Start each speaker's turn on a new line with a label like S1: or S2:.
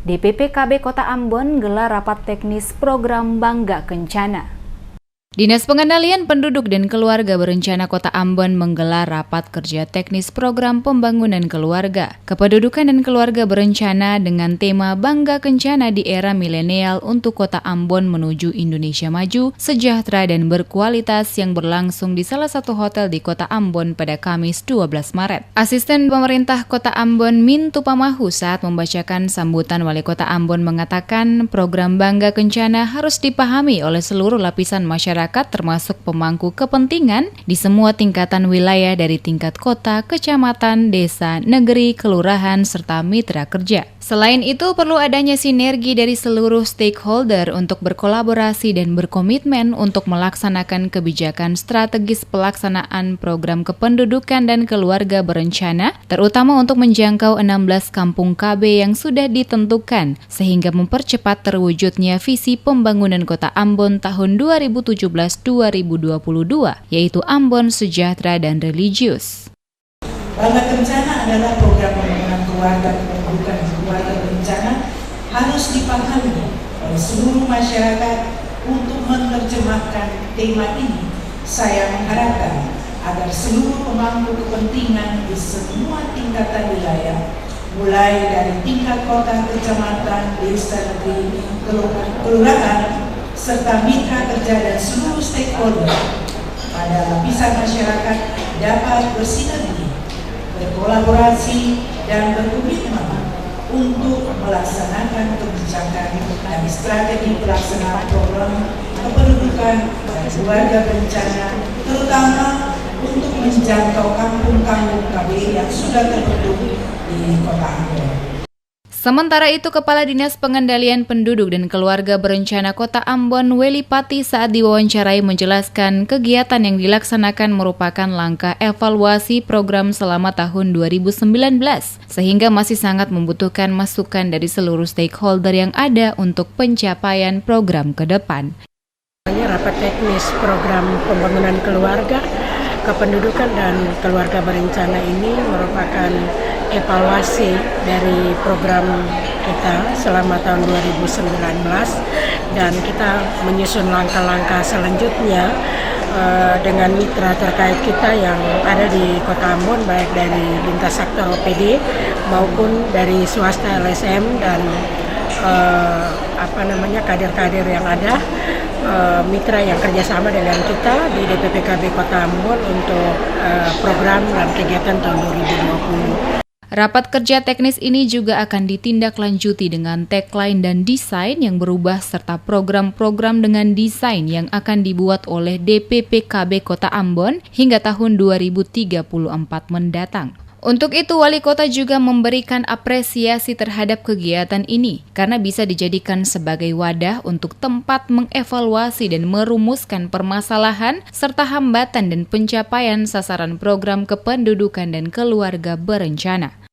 S1: DPPKB Kota Ambon gelar rapat teknis program Bangga Kencana. Dinas Pengendalian Penduduk dan Keluarga Berencana Kota Ambon menggelar rapat kerja teknis program pembangunan keluarga, kependudukan dan keluarga berencana dengan tema Bangga Kencana di era milenial untuk Kota Ambon menuju Indonesia maju, sejahtera dan berkualitas yang berlangsung di salah satu hotel di Kota Ambon pada Kamis 12 Maret. Asisten Pemerintah Kota Ambon Min Tupamahu saat membacakan sambutan Wali Kota Ambon mengatakan program Bangga Kencana harus dipahami oleh seluruh lapisan masyarakat termasuk pemangku kepentingan di semua tingkatan wilayah dari tingkat kota, kecamatan, desa, negeri, kelurahan, serta mitra kerja. Selain itu, perlu adanya sinergi dari seluruh stakeholder untuk berkolaborasi dan berkomitmen untuk melaksanakan kebijakan strategis pelaksanaan program kependudukan dan keluarga berencana, terutama untuk menjangkau 16 kampung KB yang sudah ditentukan, sehingga mempercepat terwujudnya visi pembangunan Kota Ambon tahun 2017-2022, yaitu Ambon sejahtera dan religius.
S2: Bangga Kencana adalah program pembangunan keluarga kependudukan keluarga berencana harus dipahami oleh seluruh masyarakat. Untuk menerjemahkan tema ini, saya mengharapkan agar seluruh pemangku kepentingan di semua tingkatan wilayah, mulai dari tingkat kota, kecamatan, desa, negeri, kelurahan, serta mitra kerja dan seluruh stakeholder pada lapisan masyarakat dapat bersinergi, berkolaborasi, dan berkomitmen untuk melaksanakan kebijakan dan strategi pelaksanaan program kependudukan dan keluarga berencana, terutama untuk menjangkau kampung-kampung KB yang sudah terbentuk di Kota Ambon.
S1: Sementara itu, Kepala Dinas Pengendalian Penduduk dan Keluarga Berencana Kota Ambon, Weli Pati, saat diwawancarai menjelaskan kegiatan yang dilaksanakan merupakan langkah evaluasi program selama tahun 2019, sehingga masih sangat membutuhkan masukan dari seluruh stakeholder yang ada untuk pencapaian program ke depan.
S3: Rapat teknis program pembangunan keluarga, kependudukan dan keluarga berencana ini merupakan evaluasi dari program kita selama tahun 2019 dan kita menyusun langkah-langkah selanjutnya dengan mitra terkait kita yang ada di Kota Ambon, baik dari lintas sektor OPD maupun dari swasta LSM dan kader-kader yang ada, mitra yang kerjasama dengan kita di DPPKB Kota Ambon untuk program dan kegiatan tahun 2020.
S1: Rapat kerja teknis ini juga akan ditindaklanjuti dengan tagline dan desain yang berubah serta program-program dengan desain yang akan dibuat oleh DPPKB Kota Ambon hingga tahun 2034 mendatang. Untuk itu, Wali Kota juga memberikan apresiasi terhadap kegiatan ini karena bisa dijadikan sebagai wadah untuk tempat mengevaluasi dan merumuskan permasalahan serta hambatan dan pencapaian sasaran program kependudukan dan keluarga berencana.